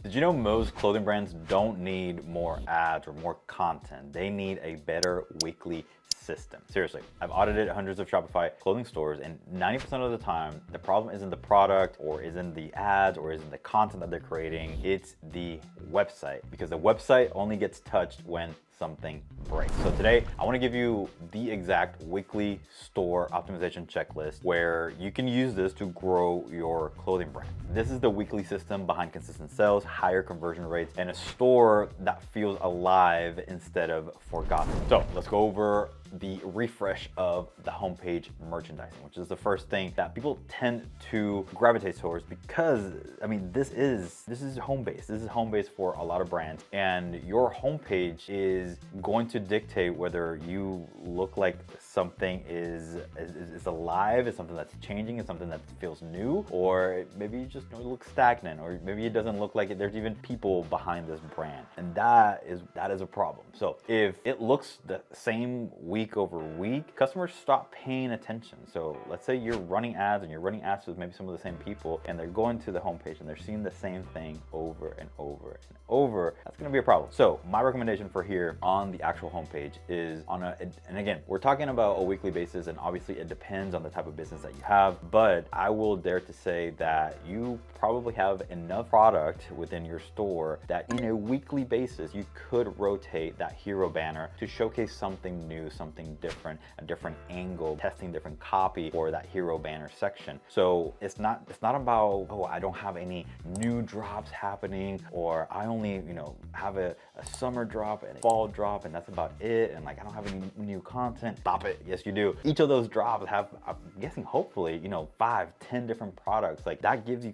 Did you know most clothing brands don't need more ads or more content? They need a better weekly system. Seriously, I've audited hundreds of Shopify clothing stores, and 90% of the time, the problem isn't the product or isn't the ads or isn't the content that they're creating. It's the website, because the website only gets touched when something breaks. So today, I want to give you the exact weekly store optimization checklist where you can use this to grow your clothing brand. This is the weekly system behind consistent sales, higher conversion rates, and a store that feels alive instead of forgotten. So let's go over the refresh of the homepage merchandising, which is the first thing that people tend to gravitate towards, because I mean, this is home base. This is home base for a lot of brands, and your homepage is going to dictate whether you look like something is alive, is something that's changing, is something that feels new, or maybe you just look stagnant, or maybe it doesn't look like there's even people behind this brand, and that is a problem. So if it looks the same week over week, customers stop paying attention. So let's say you're running ads with maybe some of the same people, and they're going to the homepage and they're seeing the same thing over and over and over. That's going to be a problem. So my recommendation for here on the actual homepage is and again, we're talking about a weekly basis, and obviously it depends on the type of business that you have, but I will dare to say that you probably have enough product within your store that in a weekly basis, you could rotate that hero banner to showcase something new, something different, a different angle, testing different copy for that hero banner section. So it's not about, oh, I don't have any new drops happening, or I only, have a summer drop and a fall drop, and that's about it, and like I don't have any new content. Stop it. Yes, you do. Each of those drops have, I'm guessing, hopefully, 5-10 different products. Like that gives you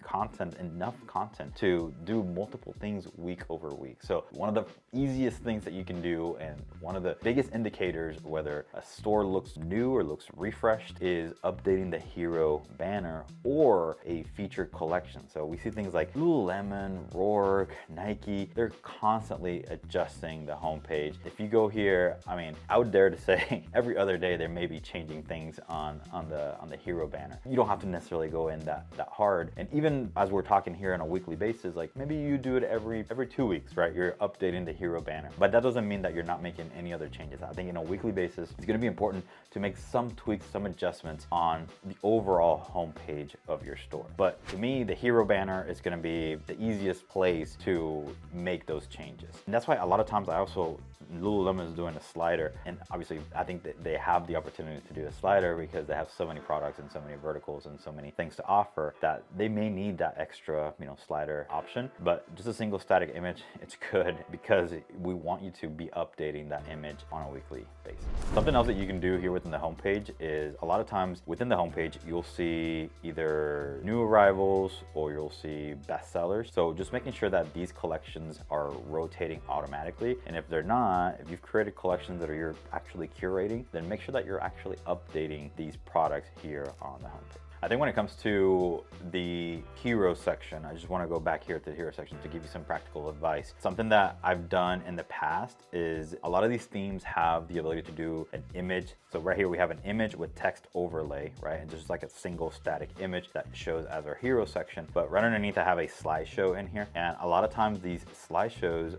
enough content to do multiple things week over week. So one of the easiest things that you can do, and one of the biggest indicators whether a store looks new or looks refreshed, is updating the hero banner or a featured collection. So we see things like Lululemon, Roark, Nike, they're constantly adjusting the homepage. If you go here, I mean, I would dare to say every other day there may be changing things on the hero banner. You don't have to necessarily go in that hard. And even as we're talking here on a weekly basis, like maybe you do it every 2 weeks, right? You're updating the hero banner, but that doesn't mean that you're not making any other changes. I think in a weekly basis, it's going to be important to make some tweaks, some adjustments on the overall homepage of your store. But to me, the hero banner is going to be the easiest place to make those changes. And that's why a lot of times Lululemon is doing a slider, and obviously I think that they have the opportunity to do a slider because they have so many products and so many verticals and so many things to offer that they may need that extra, slider option. But just a single static image, it's good because we want you to be updating that image on a weekly basis. Something else that you can do here within the homepage is a lot of times within the homepage, you'll see either new arrivals or you'll see bestsellers. So just making sure that these collections are rotating automatically. And if they're not, if you've created collections that you're actually curating, then make sure that you're actually updating these products here on the homepage. I think when it comes to the hero section, I just want to go back here to the hero section to give you some practical advice. Something that I've done in the past is a lot of these themes have the ability to do an image. So right here we have an image with text overlay, right? And just like a single static image that shows as our hero section. But right underneath I have a slideshow in here. And a lot of times these slideshows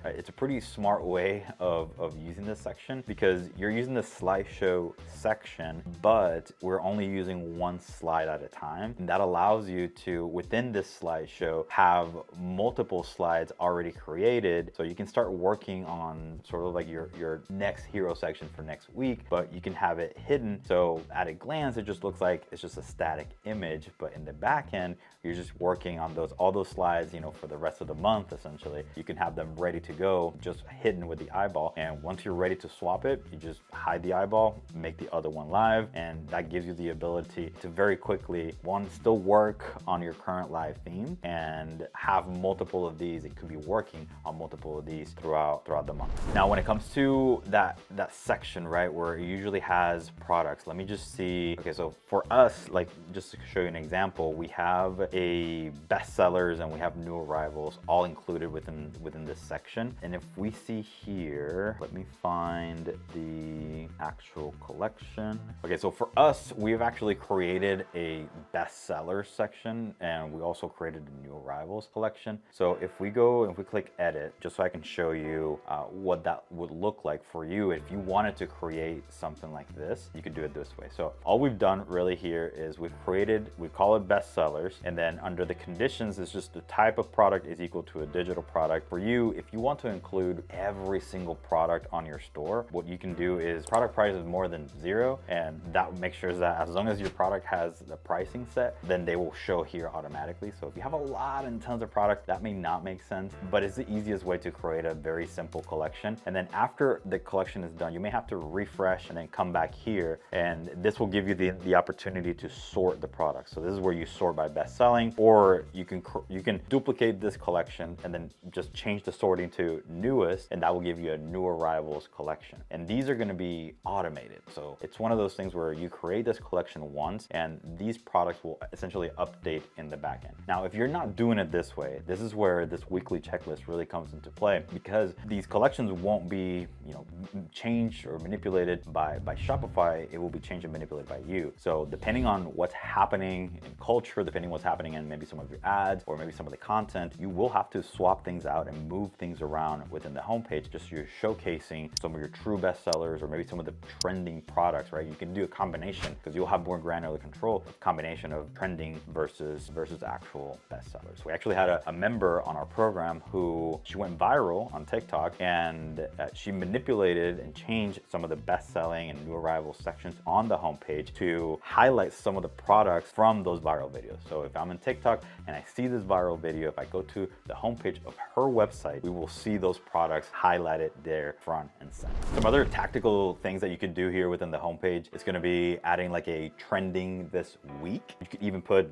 it's a pretty smart way of using this section, because you're using the slideshow section, but we're only using one slide at a time. And that allows you to, within this slideshow, have multiple slides already created. So you can start working on sort of like your next hero section for next week, but you can have it hidden. So at a glance, it just looks like it's just a static image, but in the back end, you're just working on all those slides, for the rest of the month, essentially. You can have them ready to go, just hidden with the eyeball. And once you're ready to swap it, you just hide the eyeball, make the other one live, and that gives you the ability to very quickly, still work on your current live theme and have multiple of these. It could be working on multiple of these throughout the month. Now, when it comes to that section, right, where it usually has products, let me just see. Okay, so for us, like just to show you an example, we have a bestsellers and we have new arrivals all included within this section. And if we see here, let me find the actual collection. Okay, so for us, we've actually created created a bestseller section, and we also created a new arrivals collection. So if we go and if we click edit, just so I can show you what that would look like for you if you wanted to create something like this, you could do it this way. So all we've done really here is we call it bestsellers, and then under the conditions is just the type of product is equal to a digital product. For you, if you want to include every single product on your store, what you can do is product price is more than 0, and that makes sure that as long as your product has the pricing set, then they will show here automatically. So if you have a lot and tons of product, that may not make sense, but it's the easiest way to create a very simple collection. And then after the collection is done, you may have to refresh and then come back here, and this will give you the opportunity to sort the products. So this is where you sort by best selling, or you can duplicate this collection and then just change the sorting to newest, and that will give you a new arrivals collection. And these are going to be automated. So it's one of those things where you create this collection once, and these products will essentially update in the back end. Now, if you're not doing it this way, this is where this weekly checklist really comes into play, because these collections won't be, changed or manipulated by Shopify. It will be changed and manipulated by you. So depending on what's happening in culture, depending on what's happening in maybe some of your ads or maybe some of the content, you will have to swap things out and move things around within the homepage. Just you're showcasing some of your true bestsellers or maybe some of the trending products, right? You can do a combination because you'll have more granular control, a combination of trending versus actual bestsellers. We actually had a member on our program who she went viral on TikTok, and she manipulated and changed some of the best-selling and new arrival sections on the homepage to highlight some of the products from those viral videos. So if I'm in TikTok and I see this viral video, if I go to the homepage of her website, we will see those products highlighted there front and center. Some other tactical things that you can do here within the homepage is going to be adding like a trending this week. You could even put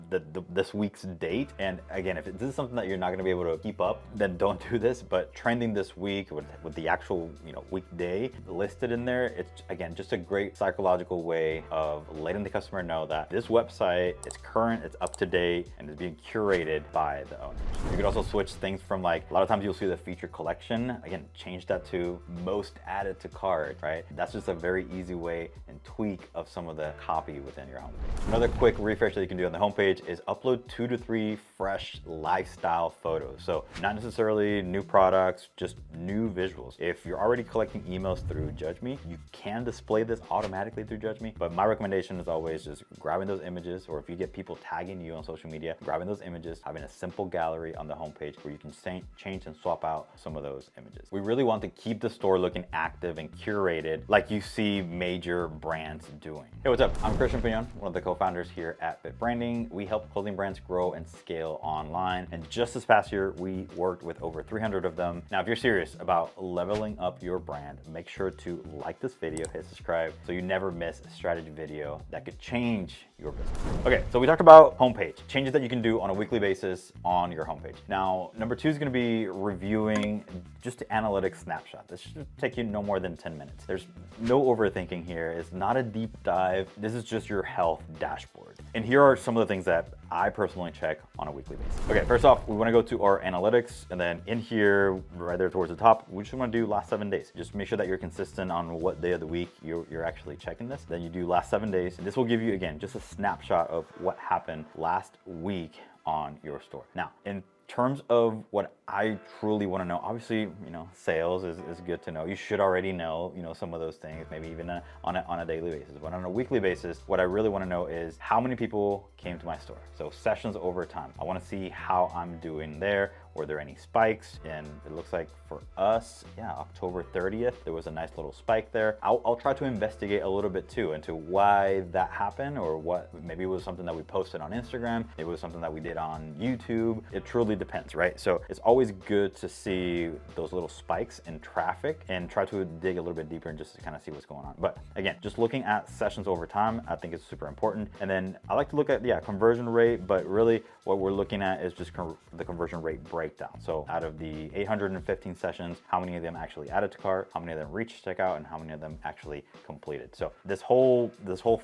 this week's date. And again, if this is something that you're not going to be able to keep up, then don't do this. But trending this week with the actual weekday listed in there, it's again just a great psychological way of letting the customer know that this website is current, it's up to date, and is being curated by the owners. You could also switch things from, like, a lot of times you'll see the feature collection, again, change that to most added to cart, right? That's just a very easy way and tweak of some of the copy within your homepage. Another quick refresh that you can do on the homepage is upload 2 to 3 fresh lifestyle photos. So not necessarily new products, just new visuals. If you're already collecting emails through Judge Me, you can display this automatically through Judge Me, but my recommendation is always just grabbing those images, or if you get people tagging you on social media, grabbing those images, having a simple gallery on the homepage where you can change and swap out some of those images. We really want to keep the store looking active and curated like you see major brands doing. Hey, what's up? I'm Christian Pignon, one of the co-founders here at Fit Branding. We help clothing brands grow and scale online. And just this past year, we worked with over 300 of them. Now, if you're serious about leveling up your brand, make sure to like this video, hit subscribe, so you never miss a strategy video that could change your business. Okay, so we talked about homepage, changes that you can do on a weekly basis on your homepage. Now, number 2 is going to be reviewing just the analytics snapshot. This should take you no more than 10 minutes. There's no overthinking here. It's not a deep dive. This is just your health dashboard. And here are some of the things that I personally check on a weekly basis. Okay, first off, we want to go to our analytics, and then in here, right there towards the top, we just want to do last 7 days. Just make sure that you're consistent on what day of the week you're actually checking this. Then you do last 7 days, and this will give you, again, just a snapshot of what happened last week on your store. Now, in terms of what I truly want to know, obviously, sales is good to know. You should already know, some of those things, maybe even on a daily basis. But on a weekly basis, what I really want to know is how many people came to my store. So sessions over time. I want to see how I'm doing there. Were there any spikes? And it looks like for us, October 30th, there was a nice little spike there. I'll try to investigate a little bit too into why that happened, or what, maybe it was something that we posted on Instagram. Maybe it was something that we did on YouTube. It truly depends, right? So it's always good to see those little spikes in traffic and try to dig a little bit deeper and just to kind of see what's going on. But again, just looking at sessions over time, I think it's super important. And then I like to look at, conversion rate, but really what we're looking at is just the conversion rate break breakdown. So out of the 815 sessions, how many of them actually added to cart, how many of them reached checkout, and how many of them actually completed. So this whole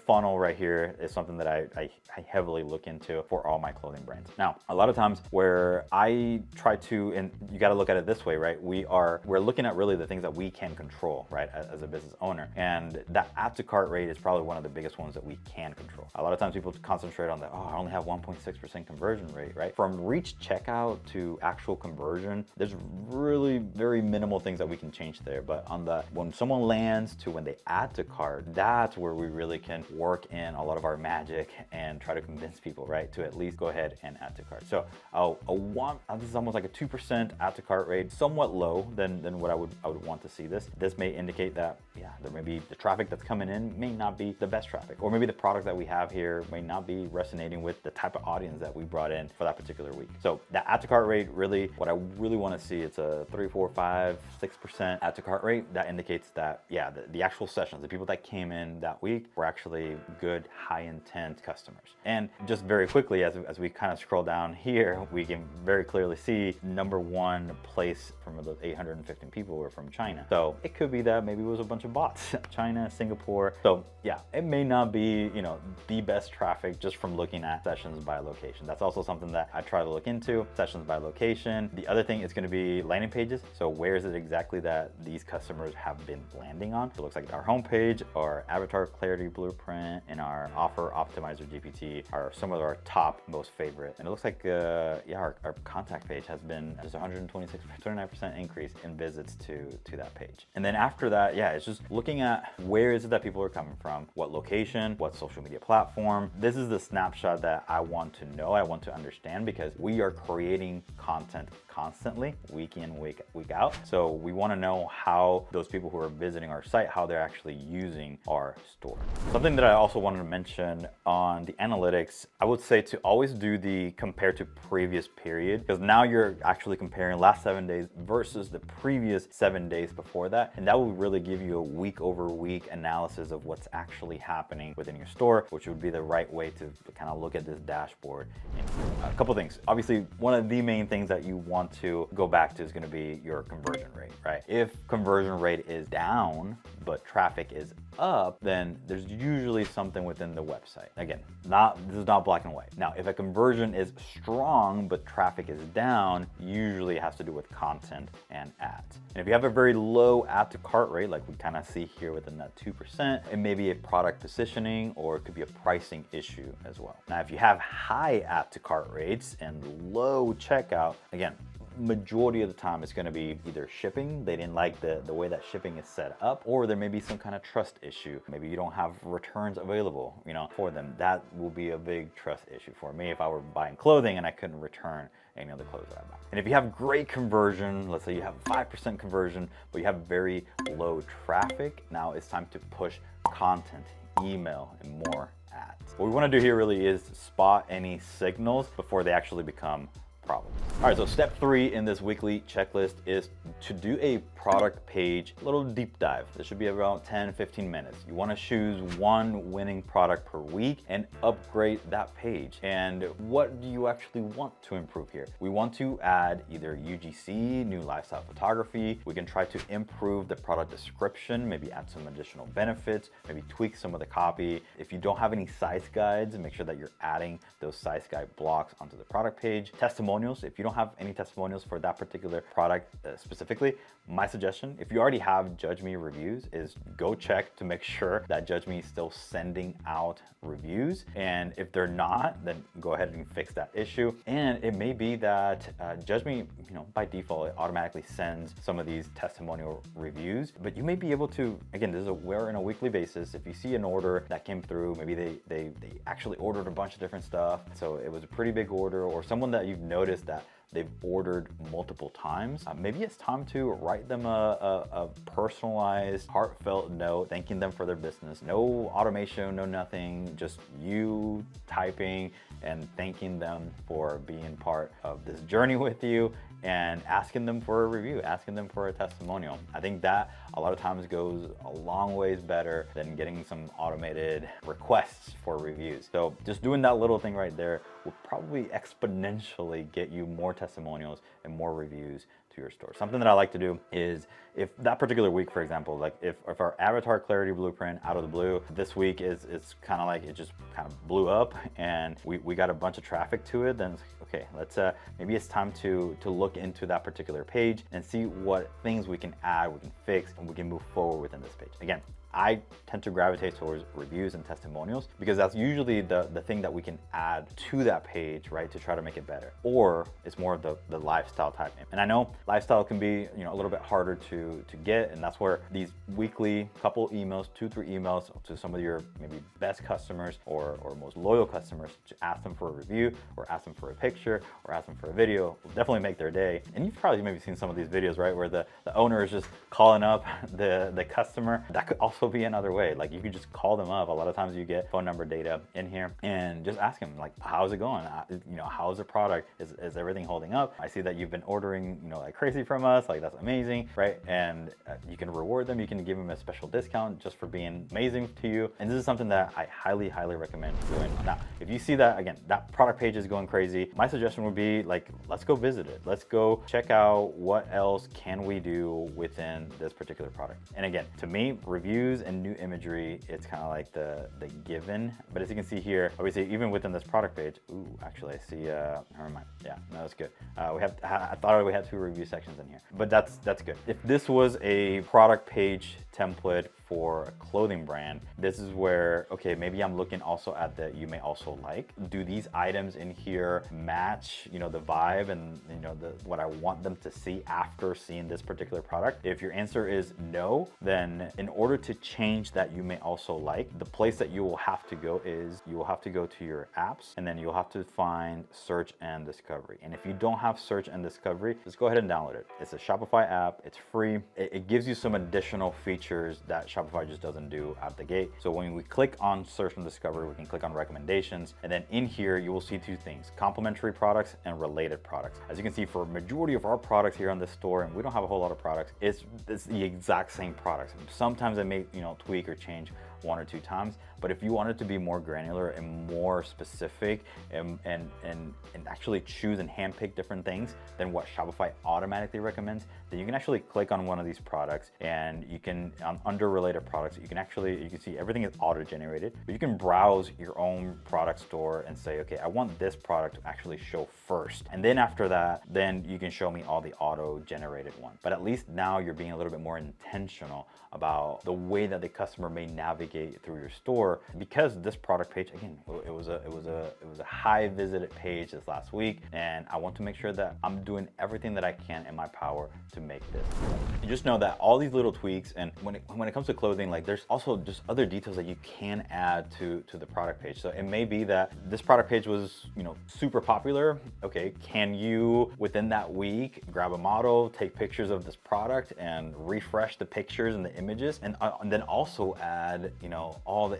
funnel right here is something that I heavily look into for all my clothing brands. Now, a lot of times where I try to, and you got to look at it this way, right? We're looking at really the things that we can control, right, as a business owner. And that add to cart rate is probably one of the biggest ones that we can control. A lot of times people concentrate on that, oh, I only have 1.6% conversion rate, right? From reach checkout to actual conversion, there's really very minimal things that we can change there. But on the, when someone lands to when they add to cart, that's where we really can work in a lot of our magic and try to convince people, right, to at least go ahead and add to cart. So this is almost like a 2% add to cart rate, somewhat low than what I would want to see this. This may indicate that, yeah, there may be the traffic that's coming in may not be the best traffic, or maybe the product that we have here may not be resonating with the type of audience that we brought in for that particular week. So that add to cart rate, really, what I really want to see, it's a 3, 4, 5, 6% add to cart rate. That indicates that, yeah, the actual sessions, the people that came in that week were actually good, high intent customers. And just very quickly, as we kind of scroll down here, we can very clearly see number one place from those 815 people were from China. So it could be that maybe it was a bunch of bots. China, Singapore. So yeah, it may not be, you know, the best traffic just from looking at sessions by location. That's also something that I try to look into, sessions by location. The other thing is going to be landing pages. So where is it exactly that these customers have been landing on? So it looks like our homepage, our avatar clarity blueprint, and our offer optimizer GPT are some of our top most favorite. And it looks like, yeah, our contact page has been just 29% increase in visits to that page. And then after that, yeah, it's just looking at where is it that people are coming from, what location, what social media platform. This is the snapshot that I want to know, I want to understand, because we are creating content constantly, week in, week out. So we want to know how those people who are visiting our site, how they're actually using our store. Something that I also wanted to mention on the analytics, I would say to always do the compare to previous period, because now you're actually comparing last 7 days versus the previous 7 days before that. And that will really give you a week over week analysis of what's actually happening within your store, which would be the right way to kind of look at this dashboard. And a couple things. Obviously, one of the main things that you want to go back to is going to be your conversion rate, right? If conversion rate is down, but traffic is up, then there's usually something within the website. Again, this is not black and white. Now, if a conversion is strong, but traffic is down, usually it has to do with content and ads. And if you have a very low add to cart rate, like we kind of see here within that 2%, it may be a product positioning, or it could be a pricing issue as well. Now, if you have high add to cart rates and low checkout, again, majority of the time it's going to be either shipping, they didn't like the way that shipping is set up, or there may be some kind of trust issue. Maybe you don't have returns available, you know, for them. That will be a big trust issue for me if I were buying clothing and I couldn't return any other clothes that I buy. And if you have great conversion, let's say you have 5% conversion, but you have very low traffic, now it's time to push content, email, and more ads. What we want to do here really is spot any signals before they actually become problems. All right, so step 3 in this weekly checklist is to do a product page, a little deep dive. This should be about 10-15 minutes. You want to choose one winning product per week and upgrade that page. And what do you actually want to improve here? We want to add either UGC, new lifestyle photography. We can try to improve the product description, maybe add some additional benefits, maybe tweak some of the copy. If you don't have any size guides, make sure that you're adding those size guide blocks onto the product page. Testimonials, if you don't have any testimonials for that particular product specifically, my suggestion, if you already have Judge Me reviews, is go check to make sure that Judge Me is still sending out reviews. And if they're not, then go ahead and fix that issue. And it may be that Judge Me, you know, by default, it automatically sends some of these testimonial reviews, but you may be able to, again, this is we're on a weekly basis. If you see an order that came through, maybe they actually ordered a bunch of different stuff, so it was a pretty big order, or someone that you've noticed that they've ordered multiple times, maybe it's time to write them a personalized, heartfelt note, thanking them for their business. No automation, no nothing, just you typing and thanking them for being part of this journey with you, and asking them for a review, asking them for a testimonial. I think that a lot of times goes a long ways better than getting some automated requests for reviews. So just doing that little thing right there will probably exponentially get you more testimonials and more reviews to your store. Something that I like to do is, if that particular week, for example, like if our avatar clarity blueprint out of the blue this week is kind of like it just kind of blew up and we got a bunch of traffic to it, then it's like, okay, let's maybe it's time to look into that particular page and see what things we can add, we can fix, and we can move forward within this page. Again, I tend to gravitate towards reviews and testimonials because that's usually the thing that we can add to that page, right, to try to make it better. Or it's more of the lifestyle type. And I know lifestyle can be, you know, a little bit harder to get, and that's where these weekly couple emails, 2-3 emails to some of your maybe best customers or most loyal customers, to ask them for a review or ask them for a picture or ask them for a video will definitely make their day. And you've probably maybe seen some of these videos, right, where the owner is just calling up the customer. That could also be another way. Like, you could just call them up. A lot of times you get phone number data in here and just ask them, like, how's it going? You know, how's the product? Is everything holding up? I see that you've been ordering, you know, like crazy from us. Like, that's amazing, right? And you can reward them. You can give them a special discount just for being amazing to you. And this is something that I highly recommend doing. Now, if you see that, again, that product page is going crazy, my suggestion would be, like, let's go visit it. Let's go check out what else can we do within this particular product. And again, to me, reviews and new imagery, it's kind of like the given. But as you can see here, obviously, even within this product page, ooh, actually I see, never mind. Yeah, no, that's good. I thought we had 2 review sections in here, but that's good. If this was a product page template for a clothing brand, this is where, okay, maybe I'm looking also at the you may also like. Do these items in here match, you know, the vibe and, you know, what I want them to see after seeing this particular product? If your answer is no, then in order to change that you may also like, the place that you will have to go is you will have to go to your apps, and then you'll have to find search and discovery. And if you don't have search and discovery, just go ahead and download it. It's a Shopify app. It's free. It gives you some additional features that Shopify just doesn't do out the gate. So when we click on search and discovery, we can click on recommendations, and then in here you will see 2 things: complementary products and related products. As you can see, for a majority of our products here on this store, and we don't have a whole lot of products, it's the exact same products. Sometimes I may, you know, tweak or change 1 or 2 times, but if you want it to be more granular and more specific and actually choose and handpick different things than what Shopify automatically recommends, then you can actually click on one of these products, and you can, under related products, you can see everything is auto-generated, but you can browse your own product store and say, okay, I want this product to actually show first, and then after that, then you can show me all the auto-generated ones. But at least now you're being a little bit more intentional about the way that the customer may navigate through your store, because this product page, again, it was a high visited page this last week, and I want to make sure that I'm doing everything that I can in my power to make this. You just know that all these little tweaks, and when it comes to clothing, like, there's also just other details that you can add to the product page. So it may be that this product page was, you know, super popular. Okay, can you within that week grab a model, take pictures of this product, and refresh the pictures and the images, and then also add, you know, all the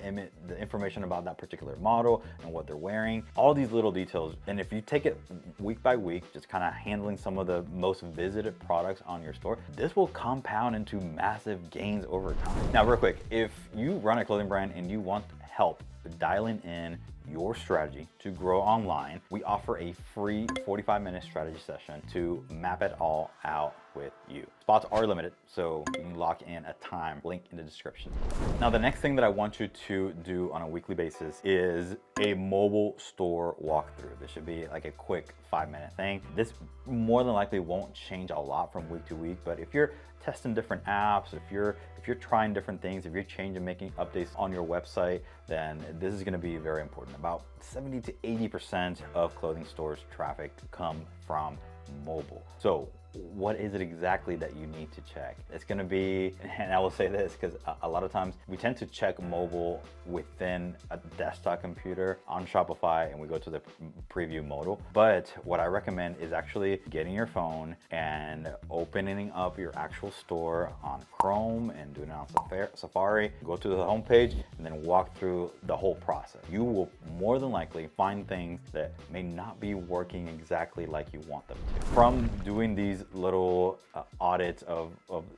information about that particular model and what they're wearing, all these little details. And if you take it week by week, just kind of handling some of the most visited products on your store, this will compound into massive gains over time. Now, real quick, if you run a clothing brand and you want help dialing in your strategy to grow online, we offer a free 45-minute strategy session to map it all out with you. Spots are limited, so you can lock in a time, link in the description. Now, the next thing that I want you to do on a weekly basis is a mobile store walkthrough. This should be like a quick 5-minute thing. This more than likely won't change a lot from week to week, but if you're testing different apps, if you're trying different things, if you're changing, making updates on your website, then this is going to be very important. About 70 to 80% of clothing stores' traffic come from mobile. So what is it exactly that you need to check? It's going to be, and I will say this because a lot of times we tend to check mobile within a desktop computer on Shopify, and we go to the preview modal. But what I recommend is actually getting your phone and opening up your actual store on Chrome and doing it on Safari. Go to the homepage and then walk through the whole process. You will more than likely find things that may not be working exactly like you want them to. From doing these these little audits of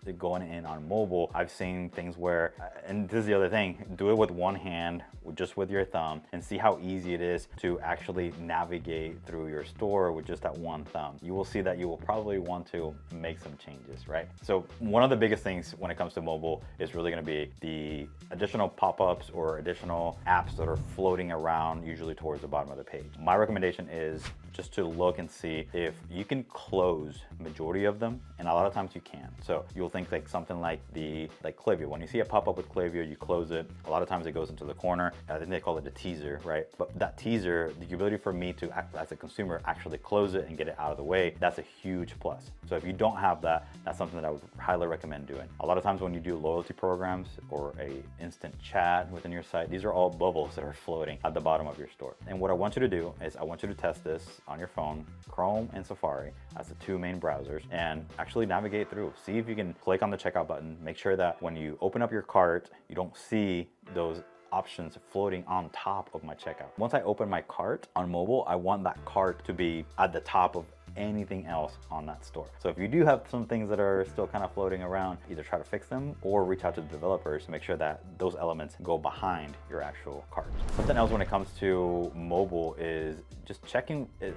it going in on mobile, I've seen things where, and this is the other thing, do it with one hand, just with your thumb, and see how easy it is to actually navigate through your store with just that one thumb. You will see that you will probably want to make some changes, right? So one of the biggest things when it comes to mobile is really going to be the additional pop-ups or additional apps that are floating around, usually towards the bottom of the page. My recommendation is just to look and see if you can close majority of them, and a lot of times you can. So you'll think like something like Klaviyo. When you see a pop-up with Klaviyo, you close it. A lot of times it goes into the corner. I think they call it a teaser, right? But that teaser, the ability for me to, as a consumer, actually close it and get it out of the way, that's a huge plus. So if you don't have that, that's something that I would highly recommend doing. A lot of times when you do loyalty programs or a instant chat within your site, these are all bubbles that are floating at the bottom of your store. And what I want you to do is I want you to test this on your phone, Chrome and Safari as the two main browsers, and actually navigate through. See if you can click on the checkout button. Make sure that when you open up your cart, you don't see those options floating on top of my checkout. Once I open my cart on mobile, I want that cart to be at the top of anything else on that store. So if you do have some things that are still kind of floating around, either try to fix them or reach out to the developers to make sure that those elements go behind your actual cart. Something else when it comes to mobile is just checking if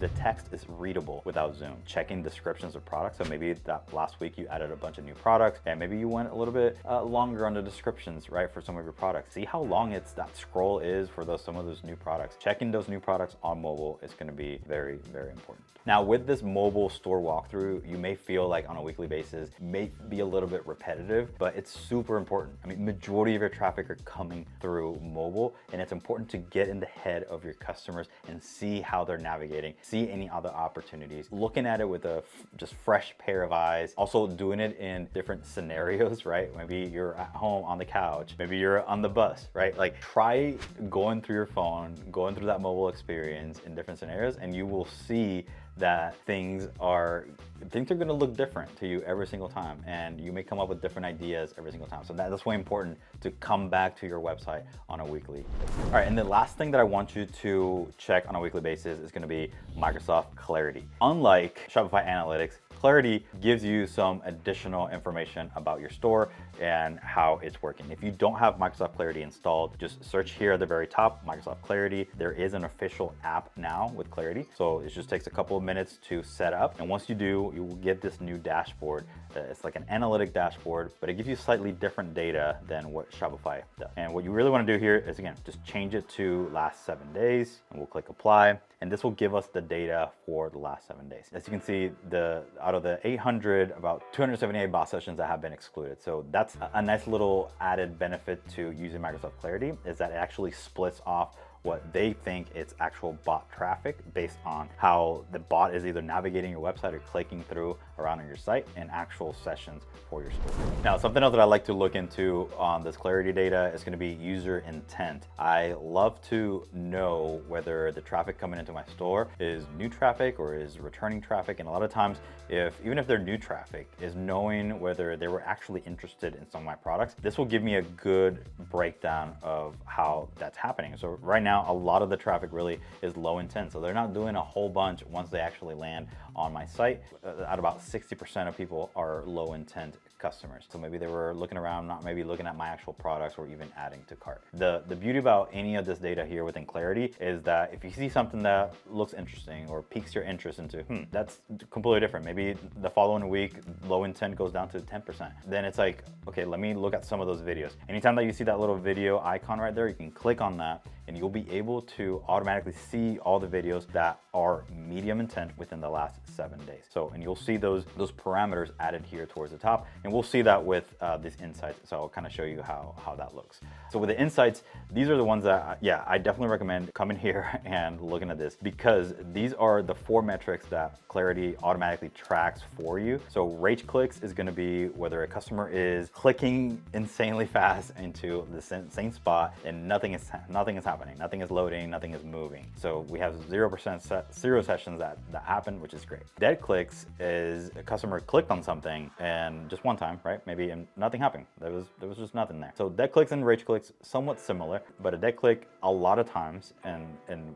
the text is readable without zoom. Checking descriptions of products. So maybe that last week you added a bunch of new products and maybe you went a little bit longer on the descriptions, right, for some of your products. See how long that scroll is for some of those new products. Checking those new products on mobile is going to be very, very important. Now with this mobile store walkthrough, you may feel like on a weekly basis, may be a little bit repetitive, but it's super important. I mean, majority of your traffic are coming through mobile, and it's important to get in the head of your customers and see how they're navigating, see any other opportunities, looking at it with a just fresh pair of eyes, also doing it in different scenarios, right? Maybe you're at home on the couch, maybe you're on the bus, right? Like try going through your phone, going through that mobile experience in different scenarios, and you will see that things are going to look different to you every single time, and you may come up with different ideas every single time. So that's why important to come back to your website on a weekly basis. All right, and the last thing that I want you to check on a weekly basis is going to be Microsoft Clarity. Unlike Shopify Analytics, Clarity gives you some additional information about your store and how it's working. If you don't have Microsoft Clarity installed, just search here at the very top, Microsoft Clarity. There is an official app now with Clarity, so it just takes a couple of minutes to set up. And once you do, you will get this new dashboard. It's like an analytic dashboard, but it gives you slightly different data than what Shopify does. And what you really want to do here is, again, just change it to last 7 days, and we'll click apply. And this will give us the data for the last 7 days. As you can see, out of the 800, about 278 bot sessions that have been excluded. So that's a nice little added benefit to using Microsoft Clarity, is that it actually splits off what they think it's actual bot traffic based on how the bot is either navigating your website or clicking through around on your site, and actual sessions for your store. Now, something else that I like to look into on this Clarity data is going to be user intent. I love to know whether the traffic coming into my store is new traffic or is returning traffic. And a lot of times, even if they're new traffic, is knowing whether they were actually interested in some of my products. This will give me a good breakdown of how that's happening. So right now, a lot of the traffic really is low intent. So they're not doing a whole bunch once they actually land on my site. At about 60% of people are low intent customers. So maybe they were looking around, not maybe looking at my actual products or even adding to cart. The beauty about any of this data here within Clarity is that if you see something that looks interesting or piques your interest into, that's completely different. Maybe the following week, low intent goes down to 10%. Then it's like, okay, let me look at some of those videos. Anytime that you see that little video icon right there, you can click on that and you'll be able to automatically see all the videos that are medium intent within the last 7 days. So, and you'll see those parameters added here towards the top, and we'll see that with these insights. So I'll kind of show you how that looks. So with the insights, these are the ones that, I definitely recommend coming here and looking at this, because these are the 4 metrics that Clarity automatically tracks for you. So rage clicks is going to be whether a customer is clicking insanely fast into the same spot and nothing is happening, nothing is loading, nothing is moving. So we have 0 sessions that happen, which is great. Dead clicks is a customer clicked on something and just one time, right? Maybe and nothing happened. There was just nothing there. So dead clicks and rage clicks somewhat similar, but a dead click a lot of times, and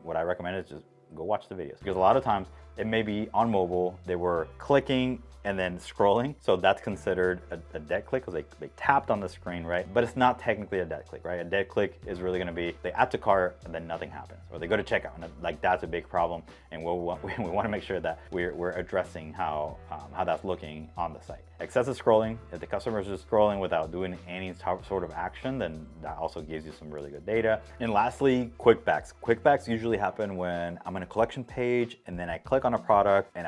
what I recommend is just go watch the videos. Because a lot of times it may be on mobile, they were clicking and then scrolling. So that's considered a dead click because they tapped on the screen, right? But it's not technically a dead click, right? A dead click is really gonna be they add to cart and then nothing happens. Or they go to checkout and like that's a big problem. And we wanna make sure that we're addressing how that's looking on the site. Excessive scrolling, if the customer is just scrolling without doing any sort of action, then that also gives you some really good data. And lastly, quick backs. Quick backs usually happen when I'm in a collection page and then I click on a product and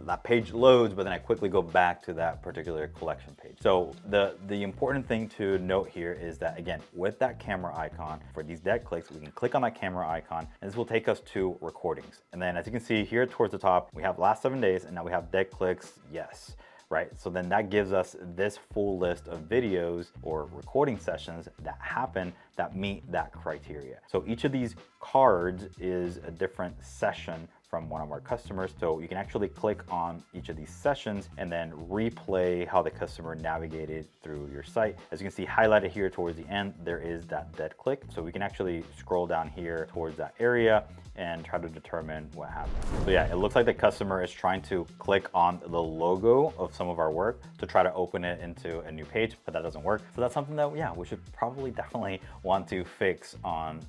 that page loads, but then I quickly go back to that particular collection page. So the important thing to note here is that, again, with that camera icon, for these dead clicks, we can click on that camera icon and this will take us to recordings. And then as you can see here towards the top, we have last 7 days and now we have dead clicks, yes. Right, so then that gives us this full list of videos or recording sessions that happen that meet that criteria. So each of these cards is a different session from one of our customers. So you can actually click on each of these sessions and then replay how the customer navigated through your site. As you can see highlighted here towards the end, there is that dead click. So we can actually scroll down here towards that area and try to determine what happened. So yeah, it looks like the customer is trying to click on the logo of some of our work to try to open it into a new page, but that doesn't work. So that's something that, yeah, we should probably definitely want to fix on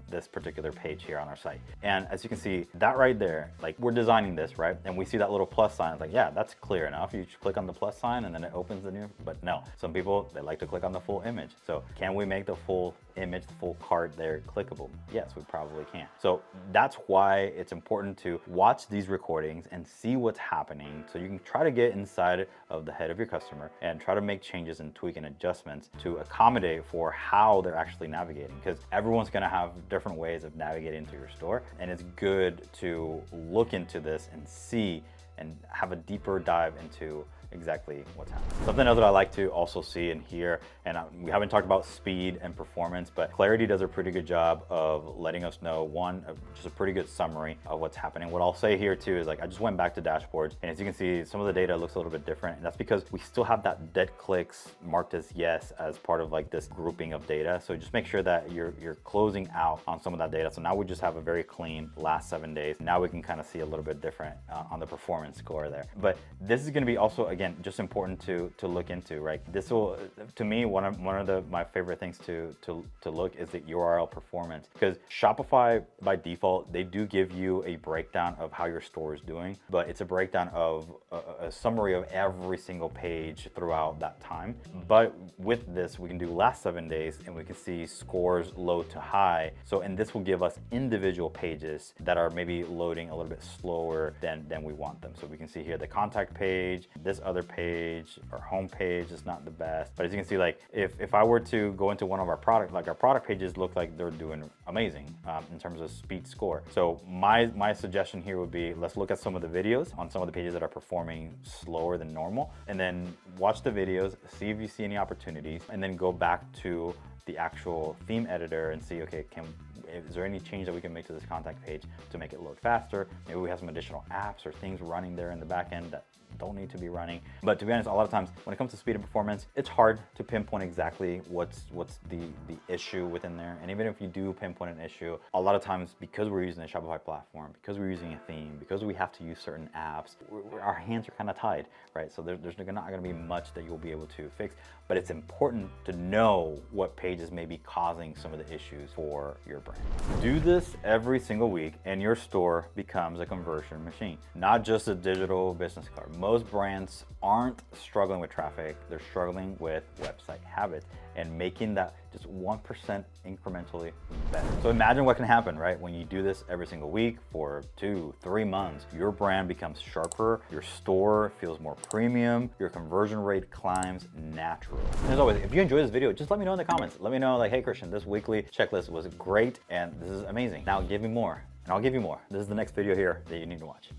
this particular page here on our site. And as you can see, that right there, like we're designing this, right? And we see that little plus sign, it's like, yeah, that's clear enough. You just click on the plus sign and then it opens the new, but no, some people, they like to click on the full image. So can we make the full image, the full card there clickable? Yes, we probably can. So that's why it's important to watch these recordings and see what's happening so you can try to get inside of the head of your customer and try to make changes and tweak and adjustments to accommodate for how they're actually navigating, because everyone's going to have different ways of navigating to your store, and it's good to look into this and see and have a deeper dive into exactly what's happening. Something else that I like to also see and hear, and we haven't talked about speed and performance, but Clarity does a pretty good job of letting us know, just a pretty good summary of what's happening. What I'll say here too is like, I just went back to dashboards, and as you can see, some of the data looks a little bit different, and that's because we still have that dead clicks marked as yes as part of like this grouping of data. So just make sure that you're closing out on some of that data. So now we just have a very clean last 7 days. Now we can kind of see a little bit different on the performance score there. But this is going to be also, again, just important to look into, right? This will, to me, one of my favorite things to look is the URL performance, because Shopify by default, they do give you a breakdown of how your store is doing, but it's a breakdown of a summary of every single page throughout that time. But with this, we can do last 7 days and we can see scores low to high. So, and this will give us individual pages that are maybe loading a little bit slower than we want them. So we can see here the contact page, this other page, our home page is not the best. But as you can see, like if I were to go into one of our product, like our product pages look like they're doing amazing in terms of speed score. So my suggestion here would be, let's look at some of the videos on some of the pages that are performing slower than normal, and then watch the videos, see if you see any opportunities, and then go back to the actual theme editor and see, okay, is there any change that we can make to this contact page to make it load faster? Maybe we have some additional apps or things running there in the back end that don't need to be running. But to be honest, a lot of times when it comes to speed and performance, it's hard to pinpoint exactly what's the issue within there. And even if you do pinpoint an issue, a lot of times because we're using a Shopify platform, because we're using a theme, because we have to use certain apps, our hands are kind of tied, right? So there's not going to be much that you'll be able to fix, but it's important to know what pages may be causing some of the issues for your brand. Do this every single week and your store becomes a conversion machine, not just a digital business card. Most brands aren't struggling with traffic, they're struggling with website habits and making that just 1% incrementally better. So imagine what can happen, right? When you do this every single week for 2-3 months, your brand becomes sharper, your store feels more premium, your conversion rate climbs naturally. And as always, if you enjoyed this video, just let me know in the comments. Let me know like, hey Christian, this weekly checklist was great and this is amazing. Now give me more and I'll give you more. This is the next video here that you need to watch.